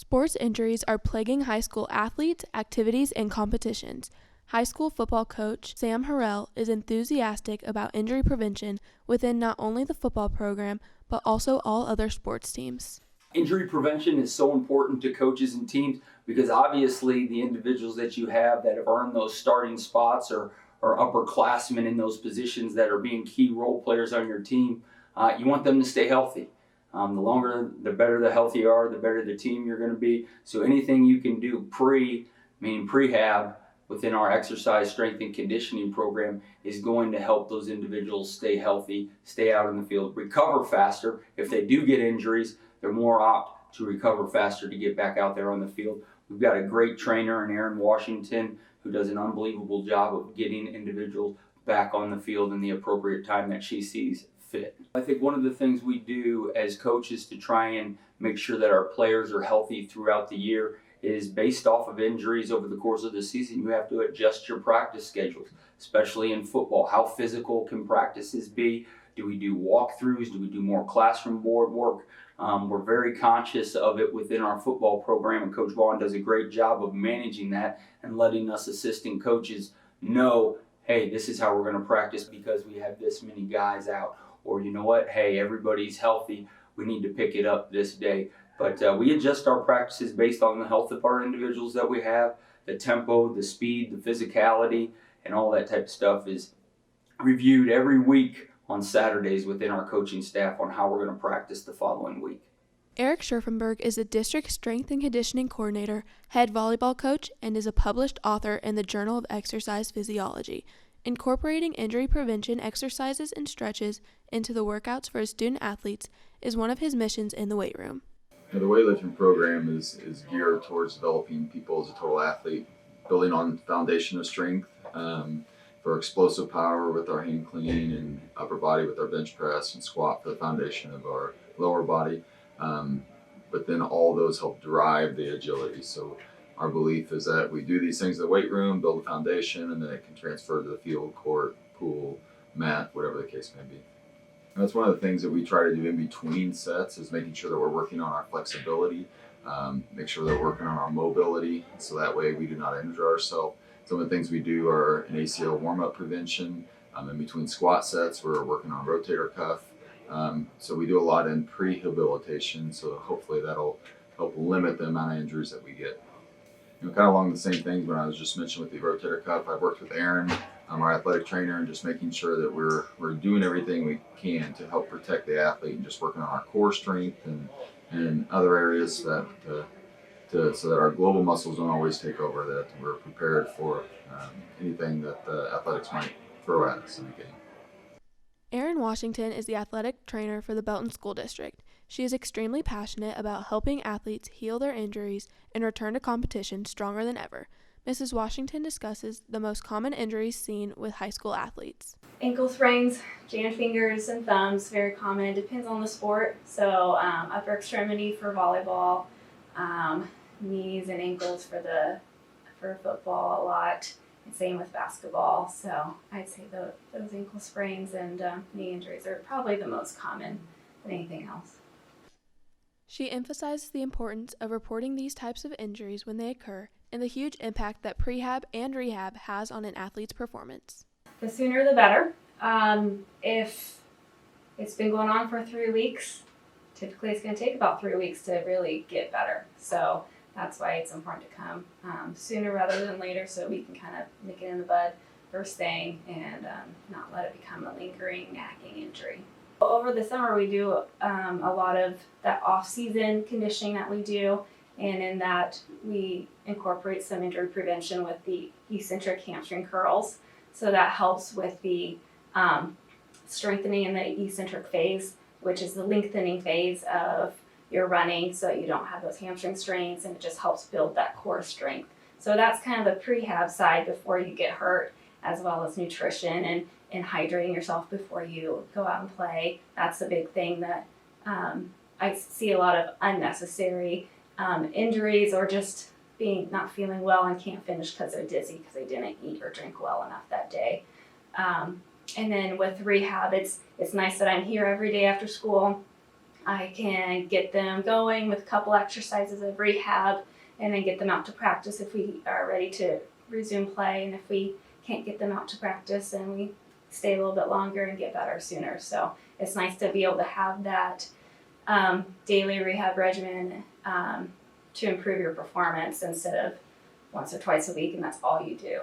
Sports injuries are plaguing high school athletes, activities, and competitions. High school football coach Sam Horrell is enthusiastic about injury prevention within not only the football program, but also all other sports teams. Injury prevention is so important to coaches and teams because obviously the individuals that you have that have earned those starting spots or upperclassmen in those positions that are being key role players on your team, you want them to stay healthy. The longer, the better the healthy you are, the better the team you're going to be. So anything you can do meaning prehab, within our exercise, strength, and conditioning program is going to help those individuals stay healthy, stay out in the field, recover faster. If they do get injuries, they're more apt to recover faster to get back out there on the field. We've got a great trainer in Erin, Washington, who does an unbelievable job of getting individuals back on the field in the appropriate time that she sees fit. I think one of the things we do as coaches to try and make sure that our players are healthy throughout the year is based off of injuries over the course of the season. You have to adjust your practice schedules, especially in football. How physical can practices be? Do we do walkthroughs? Do we do more classroom board work? We're very conscious of it within our football program, and Coach Vaughn does a great job of managing that and letting us assistant coaches know, hey, this is how we're going to practice because we have this many guys out. Or you know what, hey, everybody's healthy. We need to pick it up this day. But we adjust our practices based on the health of our individuals that we have. The tempo, the speed, the physicality, and all that type of stuff is reviewed every week on Saturdays within our coaching staff on how we're going to practice the following week. Eric Scherfenberg is the district strength and conditioning coordinator, head volleyball coach, and is a published author in the Journal of Exercise Physiology. Incorporating injury prevention exercises and stretches into the workouts for his student athletes is one of his missions in the weight room. The weightlifting program is geared towards developing people as a total athlete, building on the foundation of strength for explosive power with our hang clean and upper body with our bench press and squat for the foundation of our lower body. But then all those help drive the agility. So our belief is that we do these things in the weight room, build a foundation, and then it can transfer to the field, court, pool, mat, whatever the case may be. And that's one of the things that we try to do in between sets is making sure that we're working on our flexibility, make sure that we're working on our mobility, so that way we do not injure ourselves. Some of the things we do are an ACL warm-up prevention. In between squat sets, we're working on rotator cuff. So we do a lot in prehabilitation, so hopefully that'll help limit the amount of injuries that we get. Kind of along the same things when I was just mentioning with the rotator cuff, I've worked with Erin, our athletic trainer, and just making sure that we're doing everything we can to help protect the athlete and just working on our core strength and other areas so that our global muscles don't always take over, that we're prepared for anything that the athletics might throw at us in the game. Erin Washington is the athletic trainer for the Belton School District. She is extremely passionate about helping athletes heal their injuries and return to competition stronger than ever. Mrs. Washington discusses the most common injuries seen with high school athletes. Ankle sprains, jammed fingers and thumbs, very common. Depends on the sport. So upper extremity for volleyball, knees and ankles for football a lot. And same with basketball. So I'd say those ankle sprains and knee injuries are probably the most common than anything else. She emphasizes the importance of reporting these types of injuries when they occur and the huge impact that prehab and rehab has on an athlete's performance. The sooner the better. If it's been going on for 3 weeks, typically it's going to take about 3 weeks to really get better. So that's why it's important to come sooner rather than later, so we can kind of nip it in the bud first thing and not let it become a lingering, nagging injury. Over the summer, we do a lot of that off-season conditioning that we do, and in that we incorporate some injury prevention with the eccentric hamstring curls. So that helps with the strengthening in the eccentric phase, which is the lengthening phase of your running, so that you don't have those hamstring strains, and it just helps build that core strength. So that's kind of the prehab side before you get hurt, as well as nutrition and hydrating yourself before you go out and play. That's a big thing that I see a lot of unnecessary injuries, or just not feeling well and can't finish because they're dizzy because they didn't eat or drink well enough that day. And then with rehab, it's nice that I'm here every day after school. I can get them going with a couple exercises of rehab and then get them out to practice if we are ready to resume play. And if we can't get them out to practice, then we stay a little bit longer and get better sooner. So it's nice to be able to have that daily rehab regimen to improve your performance instead of once or twice a week and that's all you do.